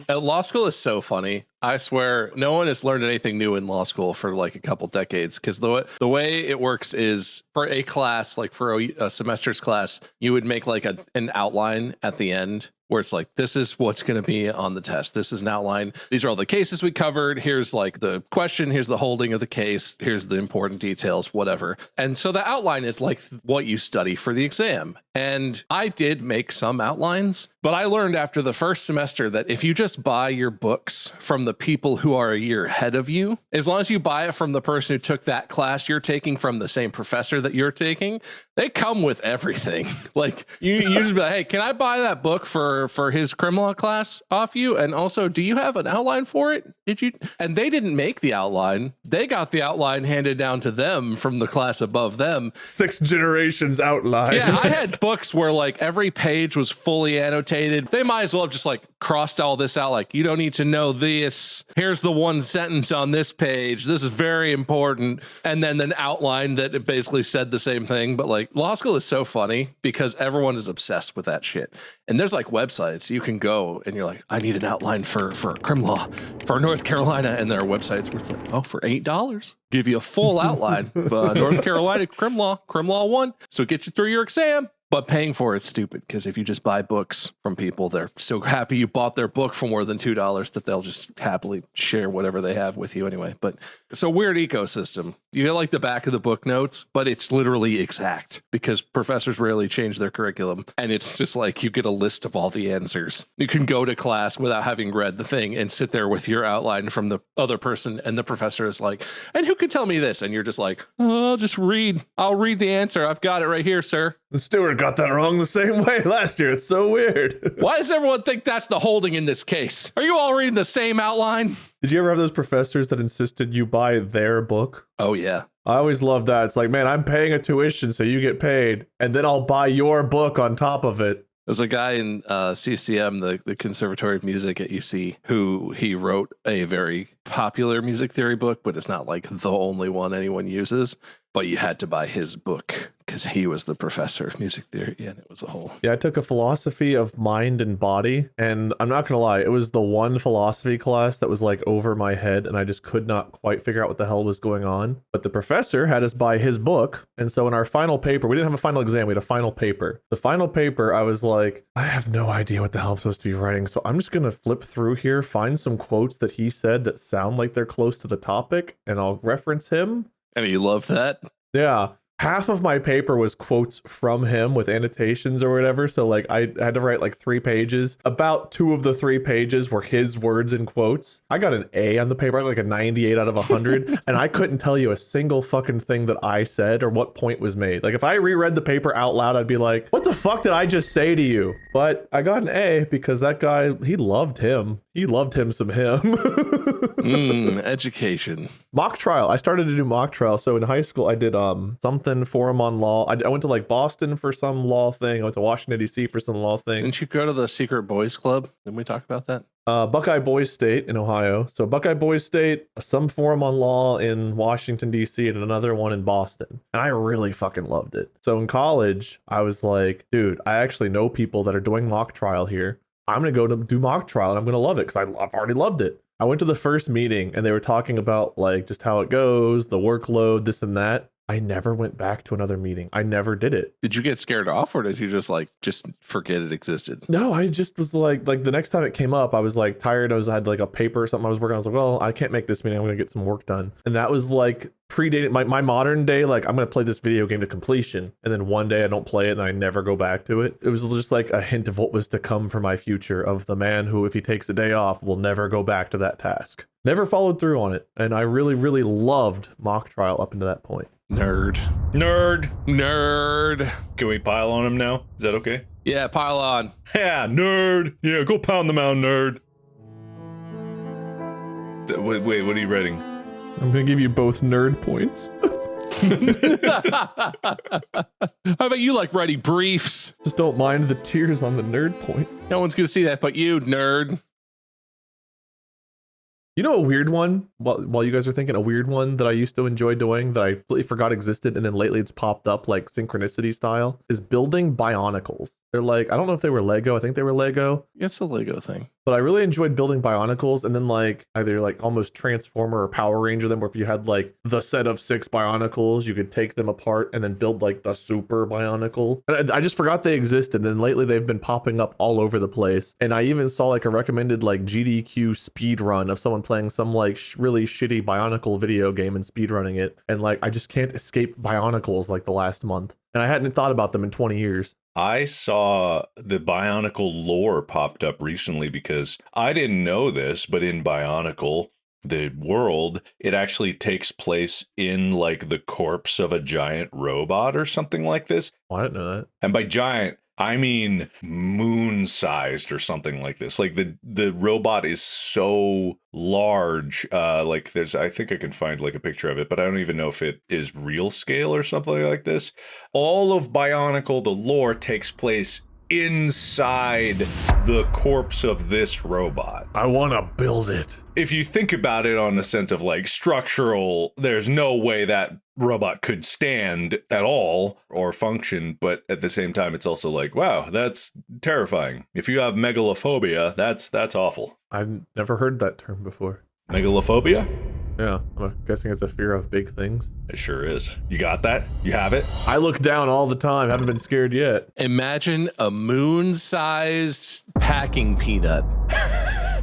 Law school is so funny. I swear, no one has learned anything new in law school for like a couple decades, because the way it works is for a class, like for a semester's class, you would make like an outline at the end where it's like, this is what's going to be on the test. This is an outline. These are all the cases we covered. Here's like the question. Here's the holding of the case. Here's the important details, whatever. And so the outline is like what you study for the exam. And I did make some outlines, but I learned after the first semester that if you just buy your books from the people who are a year ahead of you, as long as you buy it from the person who took that class you're taking from the same professor that you're taking, they come with everything. Like you just be like, hey, can I buy that book for his crim law class off you? And also, do you have an outline for it? Did you? And they didn't make the outline. They got the outline handed down to them from the class above them. 6 generations outline. Yeah, I had books where like every page was fully annotated. They might as well have just like crossed all this out. Like, you don't need to know this. Here's the one sentence on this page. This is very important. And then an outline that it basically said the same thing. But like law school is so funny because everyone is obsessed with that shit. And there's like websites you can go and you're like, I need an outline for crim law for North Carolina. And there are websites where it's like, oh, for $8, give you a full outline of North Carolina crim law 1. So get you through your exam. But paying for it's stupid, because if you just buy books from people, they're so happy you bought their book for more than $2 that they'll just happily share whatever they have with you anyway. But it's a weird ecosystem. You get like the back of the book notes, but it's literally exact because professors rarely change their curriculum. And it's just like you get a list of all the answers. You can go to class without having read the thing and sit there with your outline from the other person. And the professor is like, and who can tell me this? And you're just like, oh, I'll just read. I'll read the answer. I've got it right here, sir. The steward got that wrong the same way last year. It's so weird. Why does everyone think that's the holding in this case? Are you all reading the same outline? Did you ever have those professors that insisted you buy their book? Oh, yeah. I always loved that. It's like, man, I'm paying a tuition so you get paid, and then I'll buy your book on top of it. There's a guy in CCM, the Conservatory of Music at UC, who he wrote a very popular music theory book, but it's not like the only one anyone uses. But you had to buy his book because he was the professor of music theory, and it was a whole... Yeah, I took a philosophy of mind and body, and I'm not going to lie, it was the one philosophy class that was like over my head, and I just could not quite figure out what the hell was going on. But the professor had us buy his book, and so in our final paper, we didn't have a final exam, we had a final paper. The final paper, I was like, I have no idea what the hell I'm supposed to be writing, so I'm just going to flip through here, find some quotes that he said that sound like they're close to the topic, and I'll reference him. And you love that? Yeah. Half of my paper was quotes from him with annotations or whatever. So like I had to write like 3 pages. About 2 of the 3 pages were his words and quotes. I got an A on the paper, like a 98 out of 100. And I couldn't tell you a single fucking thing that I said or what point was made. Like if I reread the paper out loud, I'd be like, what the fuck did I just say to you? But I got an A because that guy, he loved him. He loved him some him. Education. Mock trial. I started to do mock trial. So in high school, I did something forum on law. I went to like Boston for some law thing. I went to Washington, D.C. for some law thing. Didn't you go to the Secret Boys Club? Didn't we talk about that? Buckeye Boys State in Ohio. So Buckeye Boys State, some forum on law in Washington, D.C. and another one in Boston. And I really fucking loved it. So in college, I was like, dude, I actually know people that are doing mock trial here. I'm going to go to do mock trial and I'm going to love it because I've already loved it. I went to the first meeting and they were talking about like just how it goes, the workload, this and that. I never went back to another meeting. I never did it. Did you get scared off or did you just forget it existed? No, I just was like the next time it came up, I was like tired. I had like a paper or something I was working on. I was like, well, I can't make this meeting. I'm going to get some work done. And that was like predated my modern day. Like I'm going to play this video game to completion. And then one day I don't play it and I never go back to it. It was just like a hint of what was to come for my future of the man who, if he takes a day off, will never go back to that task. Never followed through on it. And I really, really loved mock trial up until that point. Nerd. Can we pile on him now? Is that okay? Yeah, pile on. Yeah, nerd. Yeah, go pound them out, nerd. Wait, what are you writing? I'm going to give you both nerd points. How about you like writing briefs? Just don't mind the tears on the nerd point. No one's going to see that but you, nerd. You know a weird one, while you guys are thinking, a weird one that I used to enjoy doing that I completely forgot existed and then lately it's popped up like synchronicity style is building Bionicles. They're like, I don't know if they were Lego. I think they were Lego. It's a Lego thing. But I really enjoyed building Bionicles and then like either like almost Transformer or Power Ranger them, where if you had like the set of 6 Bionicles, you could take them apart and then build like the super Bionicle. And I just forgot they existed. And lately they've been popping up all over the place. And I even saw like a recommended like GDQ speed run of someone playing some like really shitty Bionicle video game and speed running it. And like I just can't escape Bionicles like the last month. And I hadn't thought about them in 20 years. I saw the Bionicle lore popped up recently because I didn't know this, but in Bionicle, the world, it actually takes place in like the corpse of a giant robot or something like this. Oh, I didn't know that. And by giant, I mean moon-sized or something like this. Like the robot is so large. Like I think I can find like a picture of it, but I don't even know if it is real scale or something like this. All of Bionicle, the lore, takes place inside the corpse of this robot. I want to build it. If you think about it on the sense of like structural, there's no way that robot could stand at all or function, but at the same time it's also like, wow, that's terrifying. If you have megalophobia, that's awful. I've never heard that term before. Megalophobia? Yeah, I'm guessing it's a fear of big things. It sure is. You got that? You have it? I look down all the time. Haven't been scared yet. Imagine a moon-sized packing peanut.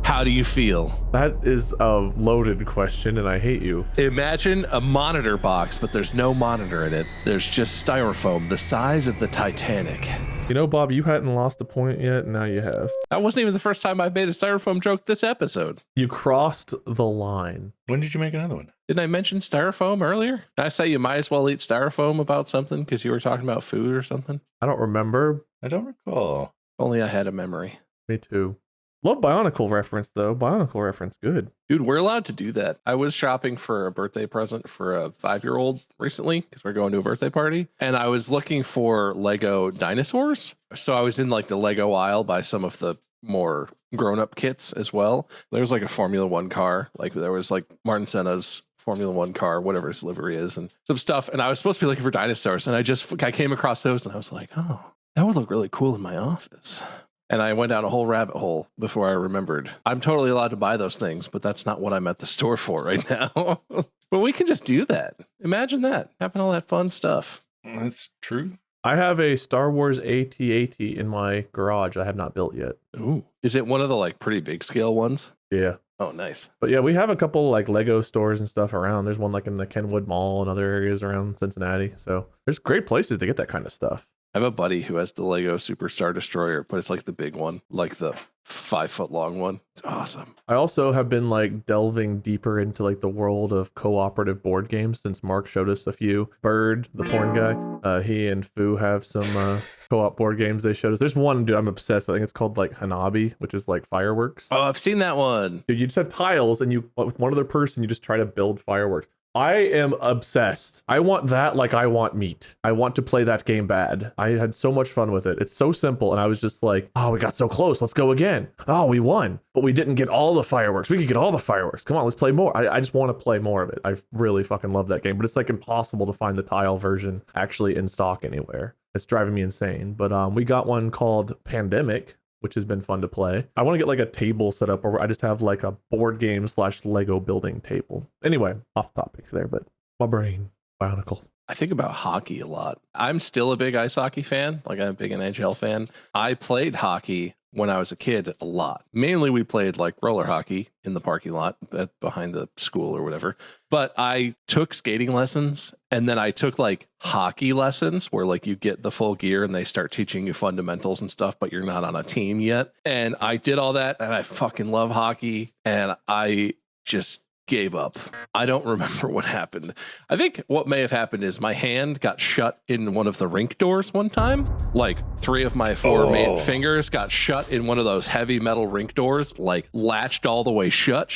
How do you feel? That is a loaded question, and I hate you. Imagine a monitor box, but there's no monitor in it. There's just styrofoam the size of the Titanic. You know, Bob, you hadn't lost a point yet, and now you have. That wasn't even the first time I've made a styrofoam joke this episode. You crossed the line. When did you make another one? Didn't I mention styrofoam earlier? Did I say you might as well eat styrofoam about something because you were talking about food or something? I don't remember. I don't recall. Only I had a memory. Me too. Love Bionicle reference, though. Bionicle reference, good. Dude, we're allowed to do that. I was shopping for a birthday present for a 5-year-old recently because we're going to a birthday party. And I was looking for Lego dinosaurs. So I was in like the Lego aisle by some of the more grown-up kits as well. There was like a Formula One car. Like there was like Martin Senna's Formula One car, whatever his livery is, and some stuff. And I was supposed to be looking for dinosaurs. And I came across those and I was like, oh, that would look really cool in my office. And I went down a whole rabbit hole before I remembered. I'm totally allowed to buy those things, but that's not what I'm at the store for right now. But we can just do that. Imagine that, having all that fun stuff. That's true. I have a Star Wars AT-AT in my garage I have not built yet. Ooh. Is it one of the like pretty big scale ones? Yeah. Oh, nice. But yeah, we have a couple like Lego stores and stuff around. There's one like in the Kenwood Mall and other areas around Cincinnati. So there's great places to get that kind of stuff. I have a buddy who has the Lego Superstar Destroyer, but it's like the big one, like the 5-foot long one. It's awesome. I also have been like delving deeper into like the world of cooperative board games since Mark showed us a few. Bird, the porn guy, he and Fu have some co-op board games they showed us. There's one, dude, I'm obsessed with. I think it's called like Hanabi, which is like fireworks. Oh, I've seen that one. Dude, you just have tiles and you, with one other person, you just try to build fireworks. I am obsessed. I want that like I want meat. I want to play that game bad. I had so much fun with it. It's so simple. And I was just like, oh, we got so close. Let's go again. Oh, we won. But we didn't get all the fireworks. We could get all the fireworks. Come on, let's play more. I just want to play more of it. I really fucking love that game. But it's like impossible to find the tile version actually in stock anywhere. It's driving me insane. But we got one called Pandemic, which has been fun to play. I want to get like a table set up where I just have like a board game / Lego building table. Anyway, off topic there, but my brain, Bionicle. I think about hockey a lot. I'm still a big ice hockey fan. Like I'm a big NHL fan. I played hockey when I was a kid a lot. Mainly we played like roller hockey in the parking lot behind the school or whatever. But I took skating lessons and then I took like hockey lessons where like you get the full gear and they start teaching you fundamentals and stuff, but you're not on a team yet. And I did all that and I fucking love hockey and I just gave up. I don't remember what happened. I think what may have happened is my hand got shut in one of the rink doors one time. Like 3 of my 4 main fingers got shut in one of those heavy metal rink doors, like latched all the way shut.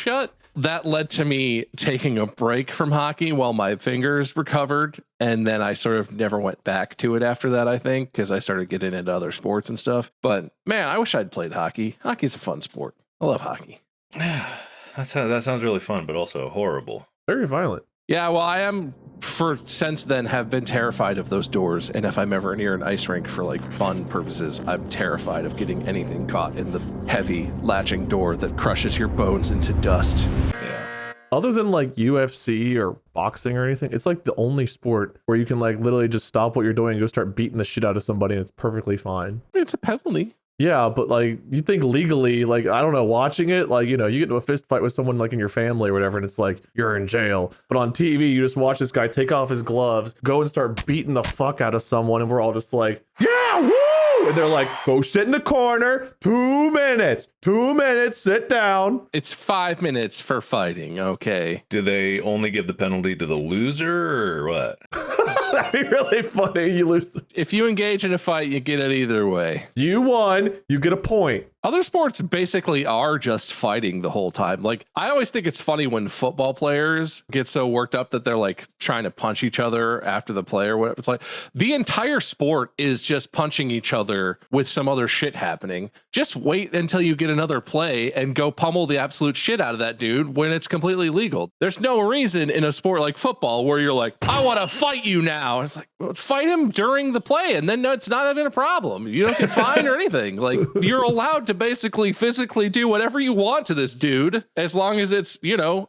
That led to me taking a break from hockey while my fingers recovered. And then I sort of never went back to it after that, I think, because I started getting into other sports and stuff. But man, I wish I'd played hockey. Hockey's a fun sport. I love hockey. That sounds really fun, but also horrible. Very violent. Yeah, well, I am, since then, have been terrified of those doors. And if I'm ever near an ice rink for like fun purposes, I'm terrified of getting anything caught in the heavy latching door that crushes your bones into dust. Yeah. Other than like UFC or boxing or anything, it's like the only sport where you can like literally just stop what you're doing and go start beating the shit out of somebody and it's perfectly fine. It's a penalty. Yeah, but like you think legally, like I don't know, watching it, like you know, you get into a fist fight with someone like in your family or whatever, and it's like you're in jail. But on TV, you just watch this guy take off his gloves, go and start beating the fuck out of someone, and we're all just like, yeah, woo! And they're like, go sit in the corner, 2 minutes, sit down. It's 5 minutes for fighting, okay? Do they only give the penalty to the loser or what? That'd be really funny. You lose. If you engage in a fight, you get it either way. You won, you get a point. Other sports basically are just fighting the whole time. Like, I always think it's funny when football players get so worked up that they're like trying to punch each other after the play or whatever. It's like the entire sport is just punching each other with some other shit happening. Just wait until you get another play and go pummel the absolute shit out of that dude when it's completely legal. There's no reason in a sport like football where you're like, I want to fight you now. It's like, well, fight him during the play and then it's not even a problem. You don't get fined or anything. Like, you're allowed to to basically physically do whatever you want to this dude, as long as it's,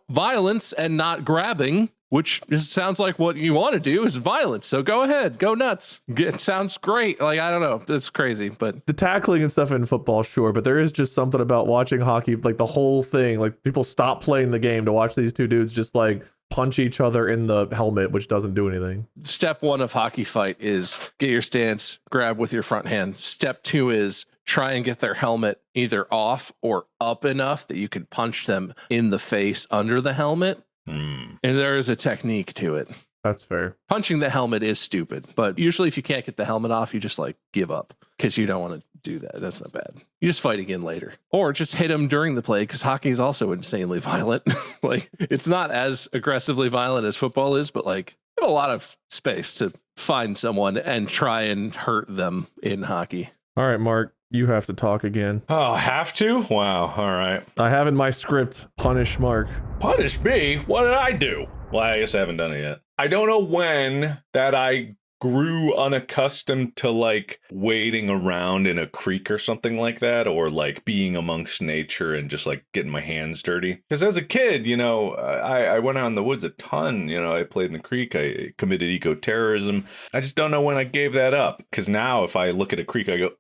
violence and not grabbing, which sounds like what you want to do is violence. So go ahead, go nuts. It sounds great. Like, I don't know. That's crazy, but the tackling and stuff in football, sure, but there is just something about watching hockey, like the whole thing, like people stop playing the game to watch these two dudes just like punch each other in the helmet, which doesn't do anything. Step 1 of hockey fight is get your stance, grab with your front hand. Step 2 is try and get their helmet either off or up enough that you can punch them in the face under the helmet. And there is a technique to it. That's fair. Punching the helmet is stupid, but usually if you can't get the helmet off, you just like give up because you don't want to do that. That's not bad. You just fight again later, or just hit them during the play because hockey is also insanely violent. Like, it's not as aggressively violent as football is, but like you have a lot of space to find someone and try and hurt them in hockey. All right, Mark, you have to talk again. Oh, have to? Wow. All right. I have in my script, punish Mark. Punish me? What did I do? Well, I guess I haven't done it yet. I don't know when that I grew unaccustomed to like wading around in a creek or something like that, or like being amongst nature and just like getting my hands dirty. Because as a kid, I went out in the woods a ton. I played in the creek. I committed eco-terrorism. I just don't know when I gave that up. Because now if I look at a creek, I go,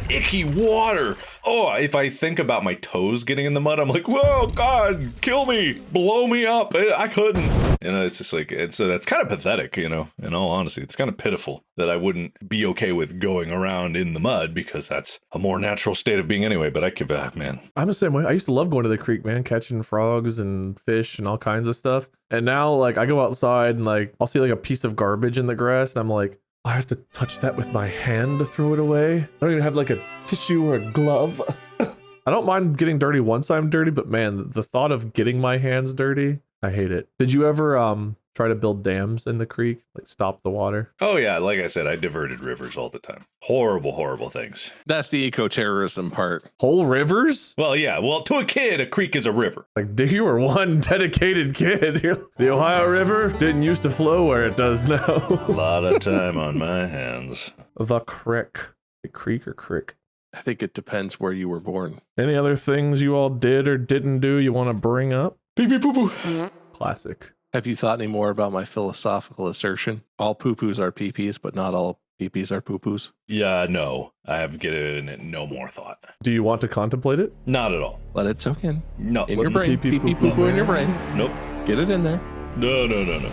icky water. Oh, if I think about my toes getting in the mud, I'm like, whoa, God, kill me, blow me up. I couldn't. It's just like, so that's kind of pathetic, in all honesty. It's kind of pitiful that I wouldn't be okay with going around in the mud because that's a more natural state of being anyway. But I could, man. I'm the same way. I used to love going to the creek, man, catching frogs and fish and all kinds of stuff. And now, like, I go outside and like I'll see like a piece of garbage in the grass, and I'm like, I have to touch that with my hand to throw it away. I don't even have like a tissue or a glove. I don't mind getting dirty once I'm dirty, but man, the thought of getting my hands dirty, I hate it. Did you ever try to build dams in the creek, like stop the water? Oh yeah, like I said, I diverted rivers all the time. Horrible, horrible things. That's the eco-terrorism part. Whole rivers? Well, yeah. Well, to a kid, a creek is a river. Like, you were one dedicated kid. The Ohio River didn't used to flow where it does now. A lot of time on my hands. The crick. The creek or crick? I think it depends where you were born. Any other things you all did or didn't do you want to bring up? Pee pee poo poo. Classic. Have you thought any more about my philosophical assertion? All poo-poos are pee-pees, but not all pee-pees are poo-poos. Yeah, no. I have given it no more thought. Do you want to contemplate it? Not at all. Let it soak in. No. In your brain. Pee-pee poo-poo in your brain. Nope. Get it in there. No.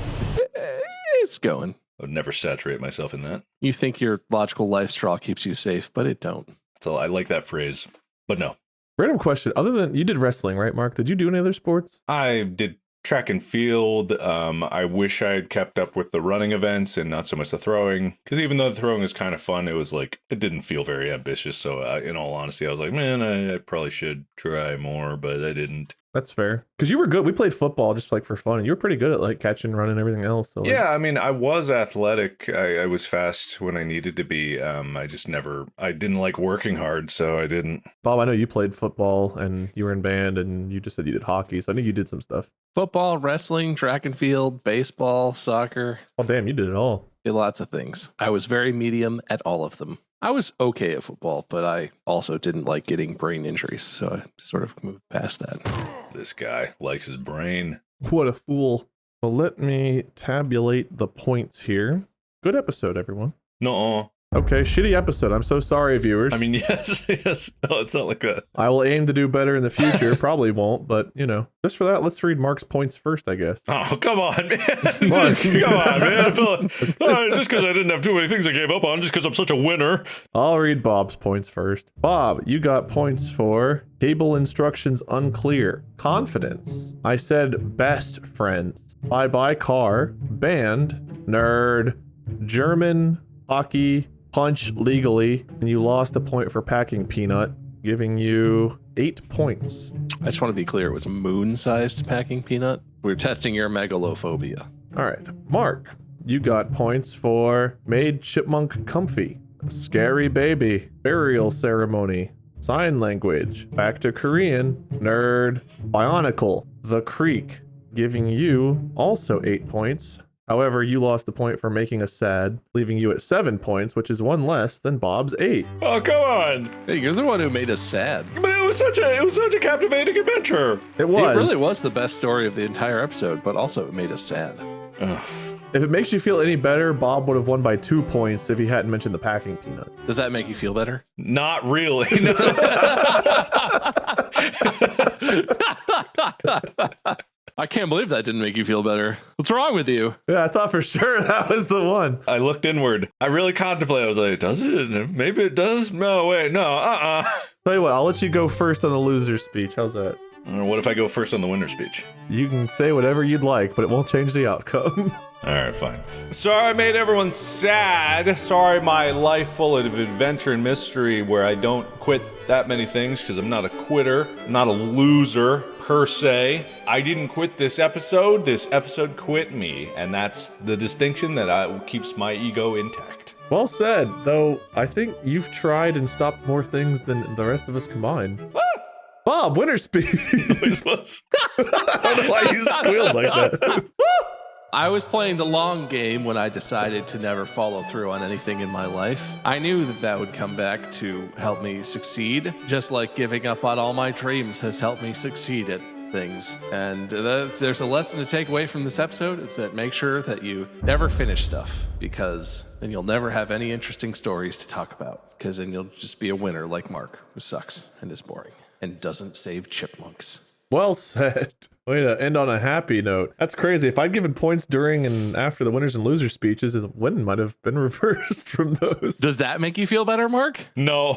It's going. I would never saturate myself in that. You think your logical life straw keeps you safe, but it don't. So I like that phrase, but no. Random question. Other than, you did wrestling, right, Mark? Did you do any other sports? I did track and field. I wish I had kept up with the running events and not so much the throwing, because even though the throwing was kind of fun, it was like, it didn't feel very ambitious. So in all honesty, I was like, man, I probably should try more, but I didn't. That's fair. Because you were good. We played football just like for fun, and you were pretty good at like catching, running, everything else. So, like, yeah, I mean, I was athletic. I was fast when I needed to be. I didn't like working hard, so I didn't. Bob, I know you played football and you were in band, and you just said you did hockey, so I think you did some stuff. Football, wrestling, track and field, baseball, soccer. Oh, damn, you did it all. Did lots of things. I was very medium at all of them. I was okay at football, but I also didn't like getting brain injuries, so I sort of moved past that. This guy likes his brain. What a fool. Well, let me tabulate the points here. Good episode, everyone. No. Okay, shitty episode. I'm so sorry, viewers. I mean, yes. No, it's not like that. I will aim to do better in the future. Probably won't, but, just for that, let's read Mark's points first, I guess. Oh, come on, man. Mark. Come on, man. I feel like, just because I didn't have too many things I gave up on, just because I'm such a winner. I'll read Bob's points first. Bob, you got points for cable instructions unclear, confidence. I said best friends, bye-bye car, band, nerd, German, hockey, punch legally, and you lost a point for packing peanut, giving you 8 points. I just want to be clear, it was a moon-sized packing peanut. We were testing your megalophobia. All right, Mark, you got points for made chipmunk comfy, scary baby, burial ceremony, sign language, back to Korean, nerd, bionicle, the creek, giving you also 8 points. However, you lost the point for making us sad, leaving you at 7 points, which is one less than Bob's 8. Oh, come on. Hey, you're the one who made us sad. But it was such a captivating adventure. It was. It really was the best story of the entire episode, but also it made us sad. Ugh. If it makes you feel any better, Bob would have won by 2 points if he hadn't mentioned the packing peanut. Does that make you feel better? Not really. I can't believe that didn't make you feel better. What's wrong with you? Yeah, I thought for sure that was the one. I looked inward. I really contemplated. I was like, does it? Maybe it does. No, wait, no, Tell you what, I'll let you go first on the loser speech. How's that? What if I go first on the winner speech? You can say whatever you'd like, but it won't change the outcome. All right, fine. Sorry I made everyone sad. Sorry my life full of adventure and mystery where I don't quit that many things because I'm not a quitter, not a loser per se. I didn't quit this episode. This episode quit me. And that's the distinction that keeps my ego intact. Well said, though I think you've tried and stopped more things than the rest of us combined. Bob, winner speech. I don't know why you squealed like that. I was playing the long game when I decided to never follow through on anything in my life. I knew that would come back to help me succeed, just like giving up on all my dreams has helped me succeed at things. And there's a lesson to take away from this episode. It's that make sure that you never finish stuff, because then you'll never have any interesting stories to talk about, because then you'll just be a winner like Mark, who sucks and is boring and doesn't save chipmunks. Well said. Way to end on a happy note. That's crazy. If I'd given points during and after the winners and losers speeches, the win might have been reversed from those. Does that make you feel better, Mark? No.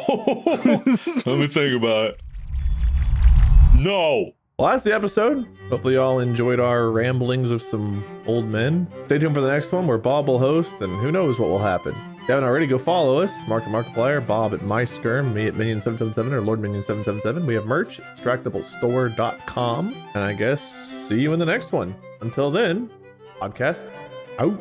Let me think about it. No. Well, that's the episode. Hopefully y'all enjoyed our ramblings of some old men. Stay tuned for the next one where Bob will host, and who knows what will happen. If you haven't already, go follow us. Mark at Markiplier, Bob at MySkirm, me at Minion777 or Lord Minion777. We have merch at distractiblestore.com. And I guess see you in the next one. Until then, podcast out.